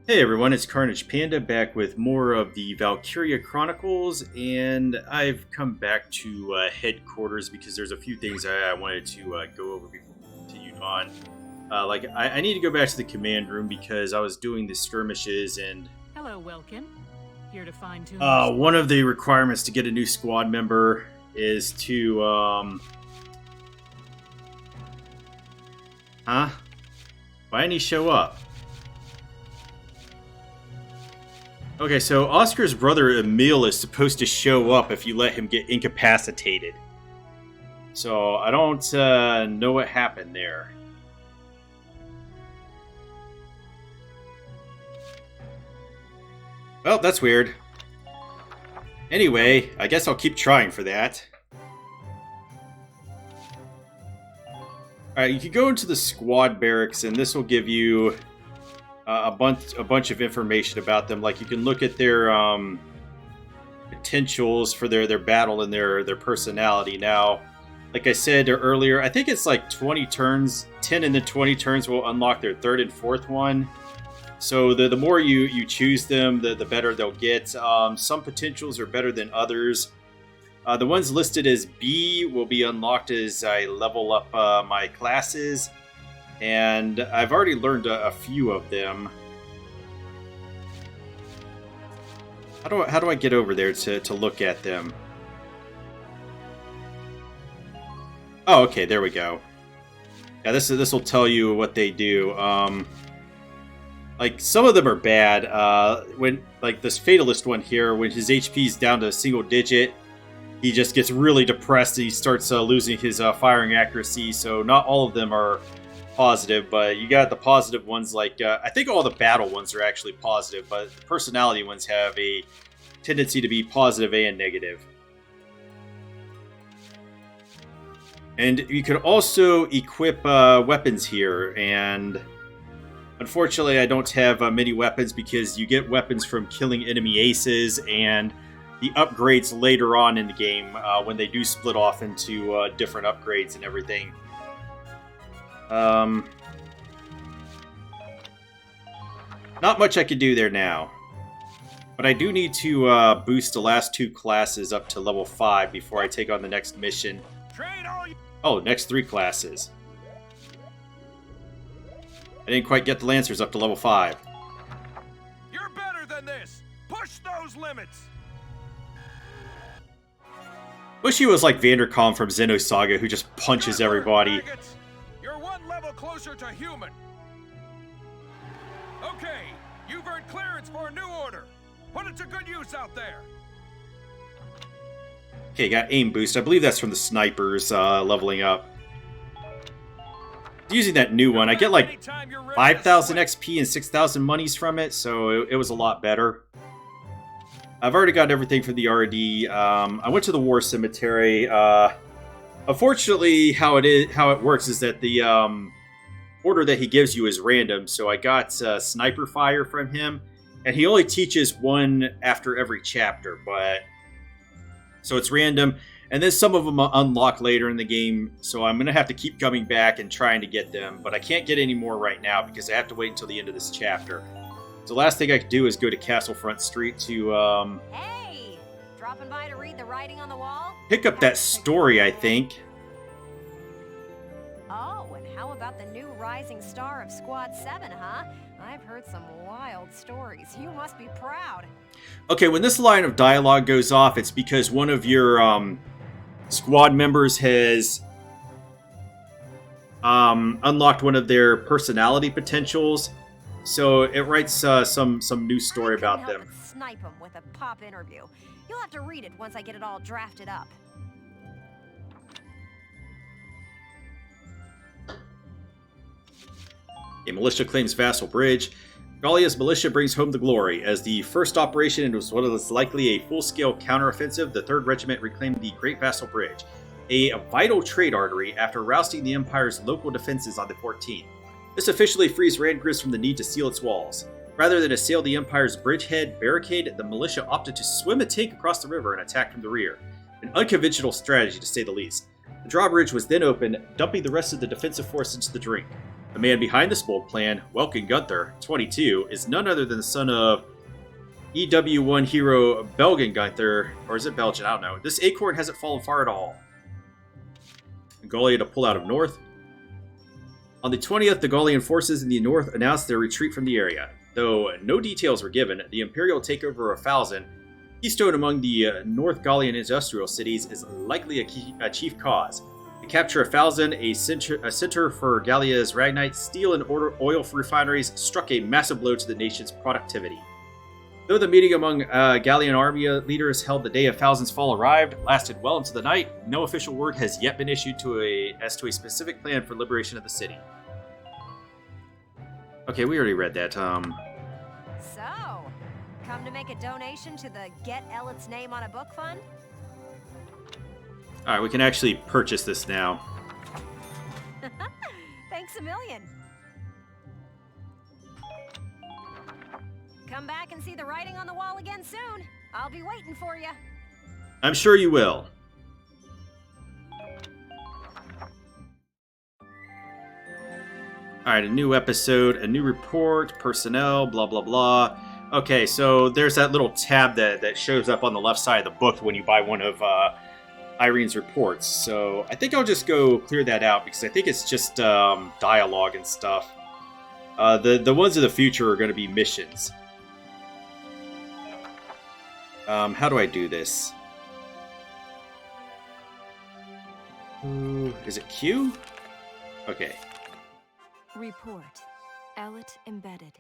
Hey everyone, it's Carnage Panda back with more of the Valkyria Chronicles, and I've come back to headquarters because there's a few things I wanted to go over before we continued on. I need to go back to the command room because I was doing the skirmishes, and Hello, Welkin. Here to fine-tune one of the requirements to get a new squad member is to why didn't he show up? Okay, so Oscar's brother Emil is supposed to show up if you let him get incapacitated. So I don't know what happened there. Well, that's weird. Anyway, I guess I'll keep trying for that. Alright, you can go into the squad barracks, and this will give you a bunch of information about them. Like, you can look at their potentials for their battle and their personality. Now, like I said earlier, I think it's like 20 turns. 10 and then 20 turns will unlock their third and fourth one. So the more you choose them, the better they'll get. Some potentials are better than others. The ones listed as B will be unlocked as I level up my classes. And I've already learned a few of them. How do I get over there to look at them? Oh, okay, there we go. Yeah, this will tell you what they do. Like, some of them are bad. When, like, this Fatalist one here, when his HP is down to a single digit, he just gets really depressed and he starts losing his firing accuracy. So not all of them are positive, but you got the positive ones. Like, I think all the battle ones are actually positive, but the personality ones have a tendency to be positive and negative. And you can also equip weapons here, and unfortunately I don't have many weapons because you get weapons from killing enemy aces and the upgrades later on in the game when they do split off into different upgrades and everything. Not much I can do there now. But I do need to boost the last two classes up to level 5 before I take on the next mission. Oh, next 3 classes. I didn't quite get the Lancers up to level 5. You're better than this! Push those limits! Wish he was like Vandercom from Xenosaga, who just punches everybody. You're one level closer to human. Okay, you've earned clearance for a new order. Put it to good use out there. Okay, got aim boost. I believe that's from the snipers leveling up. Using that new one, I get like 5,000 XP and 6,000 monies from it, so it was a lot better. I've already got everything for the RD. I went to the War Cemetery. Unfortunately, how it works is that the order that he gives you is random. So I got sniper fire from him, and he only teaches one after every chapter. But so it's random, and then some of them unlock later in the game. So I'm gonna have to keep coming back and trying to get them, but I can't get any more right now because I have to wait until the end of this chapter. So the last thing I could do is go to Castlefront Street to Hey! Dropping by to read the writing on the wall? pick up that story, I think. Oh, and how about the new rising star of Squad 7, huh? I've heard some wild stories. You must be proud. Okay, when this line of dialogue goes off, it's because one of your squad members has unlocked one of their personality potentials. So it writes some new story about them. Snipe them with a pop interview. You'll have to read it once I get it all drafted up. A militia claims Vassal Bridge. Gallia's militia brings home the glory. As the first operation and was what is likely a full-scale counteroffensive, the 3rd Regiment reclaimed the Great Vassal Bridge, a vital trade artery after rousting the Empire's local defenses on the 14th. This officially frees Randgriz from the need to seal its walls. Rather than assail the Empire's bridgehead barricade, the militia opted to swim a tank across the river and attack from the rear. An unconventional strategy, to say the least. The drawbridge was then opened, dumping the rest of the defensive force into the drink. The man behind this bold plan, Welkin Gunther, 22, is none other than the son of EW1 hero Belgian Gunther, or is it Belgian? I don't know. This acorn hasn't fallen far at all. Mongolia to pull out of north. On the 20th, the Gallian forces in the north announced their retreat from the area. Though no details were given, the Imperial takeover of Falzen, keystone among the North Gallian industrial cities, is likely a chief cause. The capture of Falzen, a center for Gallia's Ragnite, steel and oil refineries, struck a massive blow to the nation's productivity. Though the meeting among Gallian army leaders held the day of Falzen's fall arrived, lasted well into the night, no official word has yet been issued as to a specific plan for liberation of the city. Okay, we already read that. So, come to make a donation to the Get Ellet's Name on a Book fund? Alright, we can actually purchase this now. Thanks a million. Come back and see the writing on the wall again soon. I'll be waiting for you. I'm sure you will. Alright, a new episode, a new report, personnel, blah, blah, blah. Okay, so there's that little tab that shows up on the left side of the book when you buy one of Irene's reports. So I think I'll just go clear that out because I think it's just dialogue and stuff. The ones of the future are going to be missions. How do I do this? Is it Q? Okay. Report. Ellet embedded.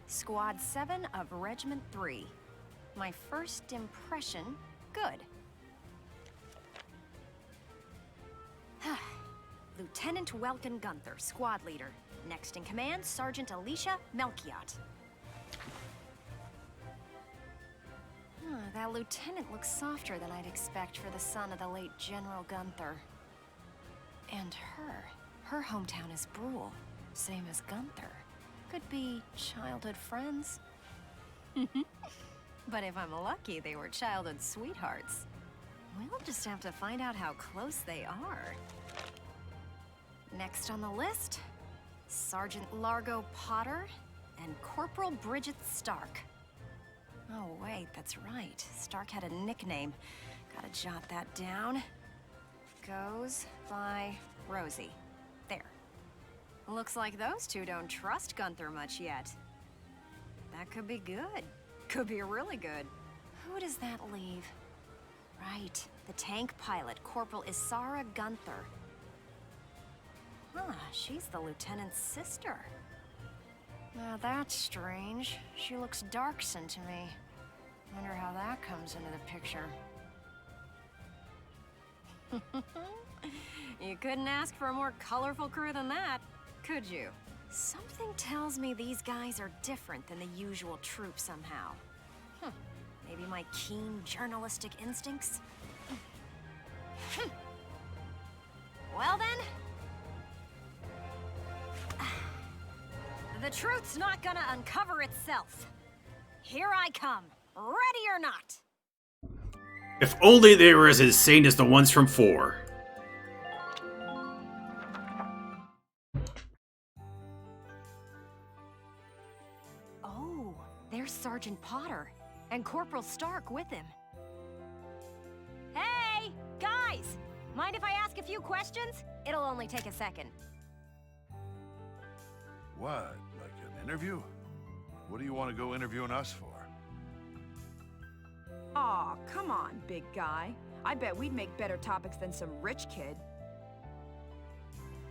Squad 7 of Regiment 3. My first impression, good. Lieutenant Welkin Gunther, squad leader. Next in command, Sergeant Alicia Melchiot. That lieutenant looks softer than I'd expect for the son of the late General Gunther. And her hometown is Brule, same as Gunther. Could be childhood friends. But if I'm lucky, they were childhood sweethearts. We'll just have to find out how close they are. Next on the list, Sergeant Largo Potter and Corporal Bridget Stark. Oh wait, that's right. Stark had a nickname. Gotta jot that down. Goes by Rosie. There. Looks like those two don't trust Gunther much yet. That could be good. Could be really good. Who does that leave? Right, the tank pilot, Corporal Isara Gunther. Huh, she's the lieutenant's sister. Now that's strange. She looks dark-skinned to me. Wonder how that comes into the picture. You couldn't ask for a more colorful crew than that, could you? Something tells me these guys are different than the usual troop somehow. Maybe my keen journalistic instincts? Well then... The truth's not gonna uncover itself. Here I come, ready or not. If only they were as insane as the ones from 4. Oh, there's Sergeant Potter, and Corporal Stark with him. Hey, guys! Mind if I ask a few questions? It'll only take a second. What? Like an interview? What do you want to go interviewing us for? Aw, come on, big guy. I bet we'd make better topics than some rich kid.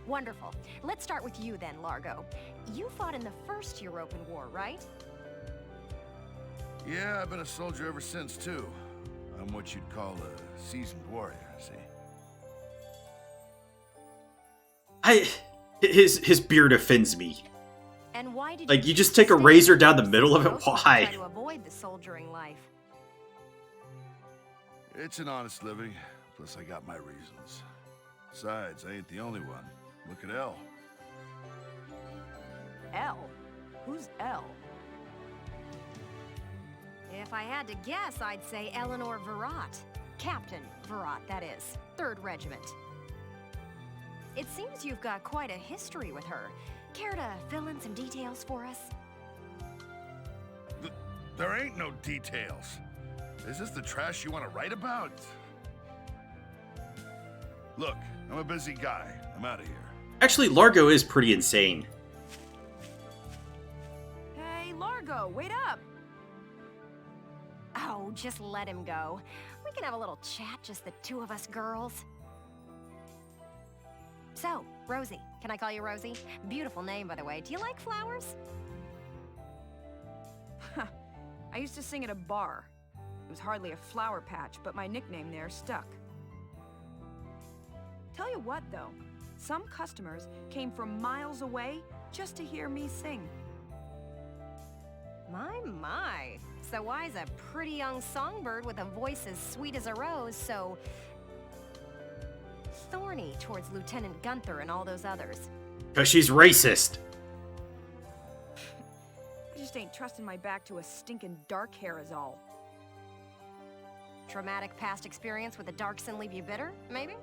Wonderful. Let's start with you then, Largo. You fought in the First European War, right? Yeah, I've been a soldier ever since, too. I'm what you'd call a seasoned warrior, see? His beard offends me. And why did Like, you just take a razor down the middle of it? Why? Try to avoid the soldiering life. It's an honest living, plus I got my reasons. Besides, I ain't the only one. Look at Elle. Elle? Who's Elle? If I had to guess, I'd say Eleanor Virat. Captain Virat, that is. 3rd Regiment. It seems you've got quite a history with her. Care to fill in some details for us? There ain't no details. Is this the trash you want to write about? Look, I'm a busy guy. I'm out of here. Actually, Largo is pretty insane. Hey, Largo, wait up! Oh, just let him go. We can have a little chat, just the 2 of us girls. So, Rosie. Can I call you Rosie? Beautiful name, by the way. Do you like flowers? I used to sing at a bar. It was hardly a flower patch, but my nickname there stuck. Tell you what, though. Some customers came from miles away just to hear me sing. My. So why's a pretty young songbird with a voice as sweet as a rose so thorny towards Lieutenant Gunther and all those others? Because she's racist. I just ain't trusting my back to a stinking dark hair is all. Traumatic past experience with the Darkson leave you bitter, maybe?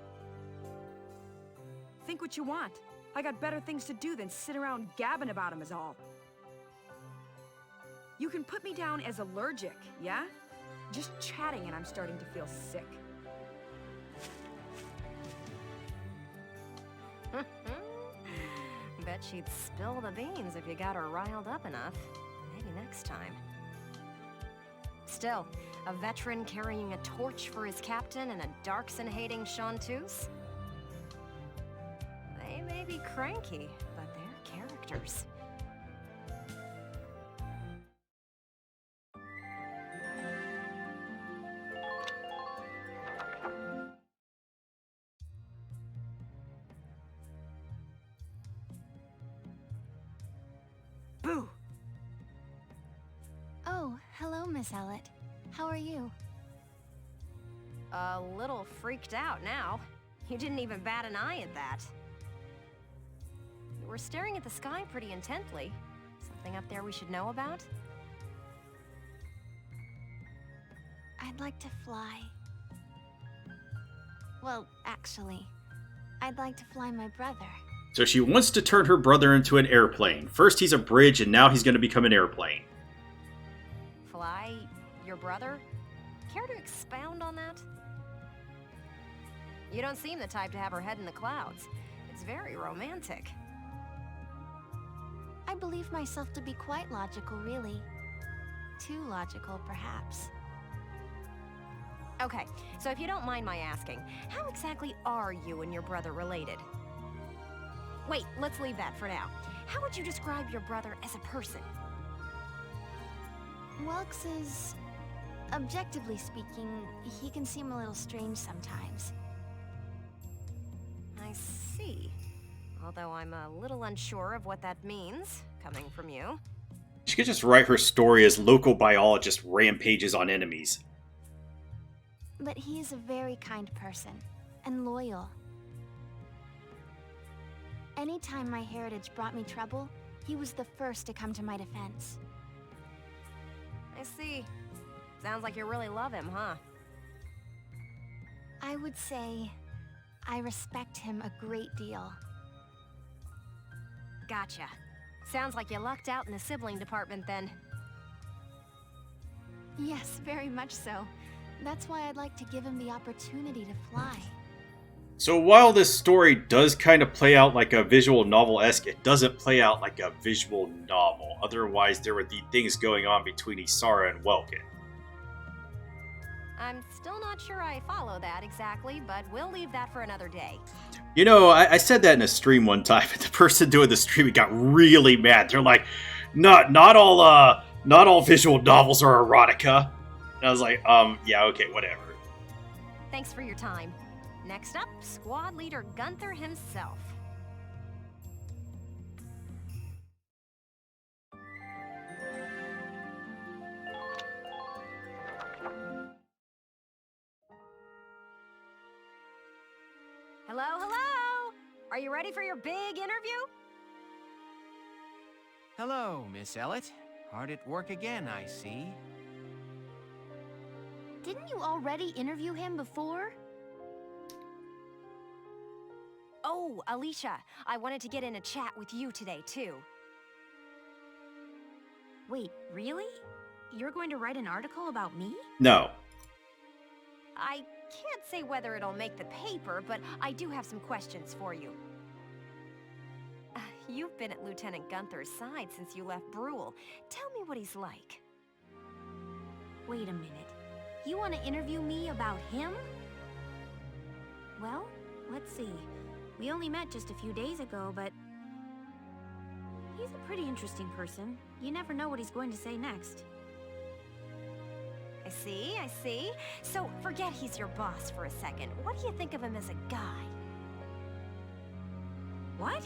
Think what you want. I got better things to do than sit around gabbing about him is all. You can put me down as allergic, yeah? Just chatting and I'm starting to feel sick. Bet she'd spill the beans if you got her riled up enough. Maybe next time. Still, a veteran carrying a torch for his captain and a Darkson-hating chanteuse? They may be cranky, but they're characters. Boo! Oh, hello, Miss Ellet. How are you? A little freaked out now. You didn't even bat an eye at that. You were staring at the sky pretty intently. Something up there we should know about? I'd like to fly. Well, actually, I'd like to fly my brother. So she wants to turn her brother into an airplane. First he's a bridge, and now he's going to become an airplane. Fly your brother? Care to expound on that? You don't seem the type to have her head in the clouds. It's very romantic. I believe myself to be quite logical, really. Too logical, perhaps. Okay, so if you don't mind my asking, how exactly are you and your brother related? Wait, let's leave that for now. How would you describe your brother as a person? Welks is... objectively speaking, he can seem a little strange sometimes. I see. Although I'm a little unsure of what that means, coming from you. She could just write her story as local biologist rampages on enemies. But he is a very kind person, and loyal. Anytime my heritage brought me trouble, he was the first to come to my defense. I see. Sounds like you really love him, huh? I would say I respect him a great deal. Gotcha. Sounds like you lucked out in the sibling department then. Yes, very much so. That's why I'd like to give him the opportunity to fly. So while this story does kind of play out like a visual novel-esque, it doesn't play out like a visual novel. Otherwise, there would be things going on between Isara and Welkin. I'm still not sure I follow that exactly, but we'll leave that for another day. You know, I said that in a stream one time, and the person doing the stream got really mad. They're like, not all visual novels are erotica. And I was like, yeah, okay, whatever. Thanks for your time. Next up, squad leader Gunther himself. Hello, hello! Are you ready for your big interview? Hello, Miss Ellet. Hard at work again, I see. Didn't you already interview him before? Oh, Alicia, I wanted to get in a chat with you today, too. Wait, really? You're going to write an article about me? No. I can't say whether it'll make the paper, but I do have some questions for you. You've been at Lieutenant Gunther's side since you left Brule. Tell me what he's like. Wait a minute. You want to interview me about him? Well, let's see. We only met just a few days ago, but he's a pretty interesting person. You never know what he's going to say next. I see. So, forget he's your boss for a second. What do you think of him as a guy? What?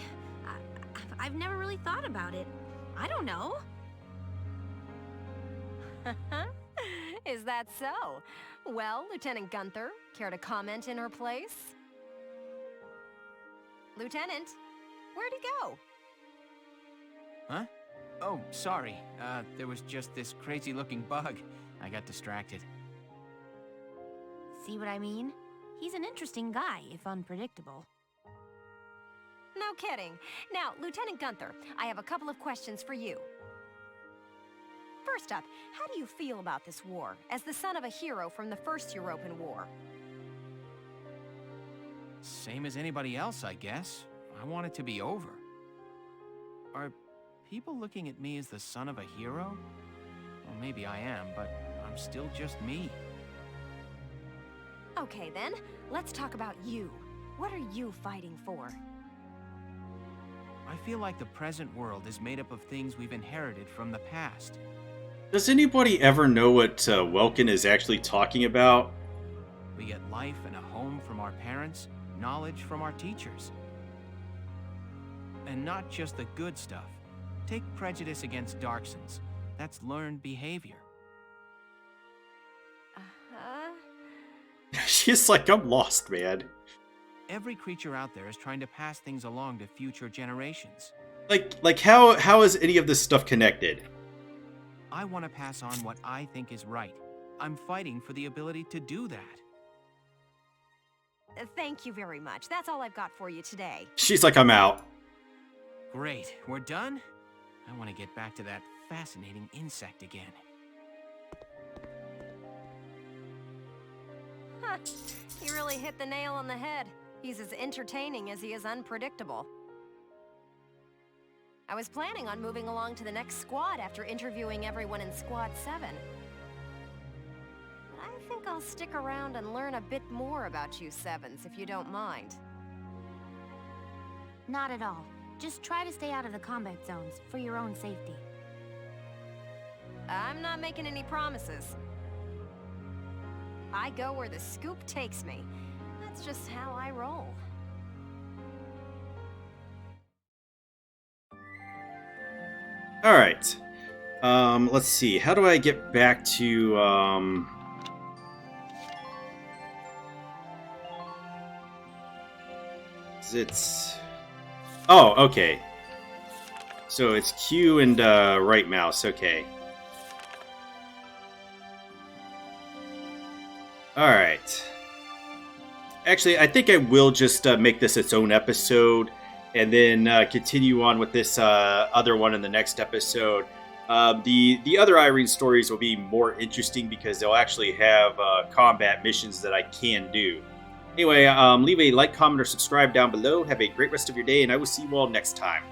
I've never really thought about it. I don't know. Is that so? Well, Lieutenant Gunther, care to comment in her place? Lieutenant, where'd he go? Huh? Oh, sorry. There was just this crazy-looking bug. I got distracted. See what I mean? He's an interesting guy, if unpredictable. No kidding. Now, Lieutenant Gunther, I have a couple of questions for you. First up, how do you feel about this war, as the son of a hero from the First European War? Same as anybody else, I guess. I want it to be over. Are people looking at me as the son of a hero? Well, maybe I am, but I'm still just me. Okay then, let's talk about you. What are you fighting for? I feel like the present world is made up of things we've inherited from the past. Does anybody ever know what Welkin is actually talking about? We get life and a home from our parents, knowledge from our teachers. And not just the good stuff. Take prejudice against Darksons. That's learned behavior. She's like, I'm lost, man. Every creature out there is trying to pass things along to future generations. Like how is any of this stuff connected? I want to pass on what I think is right. I'm fighting for the ability to do that. Thank you very much. That's all I've got for you today. She's like, I'm out. Great, we're done? I want to get back to that fascinating insect again. Huh. He really hit the nail on the head. He's as entertaining as he is unpredictable. I was planning on moving along to the next squad after interviewing everyone in Squad 7. But I think I'll stick around and learn a bit more about you Sevens, if you don't mind. Not at all. Just try to stay out of the combat zones for your own safety. I'm not making any promises. I go where the scoop takes me. That's just how I roll. All right. Let's see. How do I get back to It's oh, okay. So it's Q and right mouse. Okay. All right. Actually, I think I will just make this its own episode, and then continue on with this other one in the next episode. The other Irene stories will be more interesting because they'll actually have combat missions that I can do. Anyway, leave a like, comment, or subscribe down below. Have a great rest of your day, and I will see you all next time.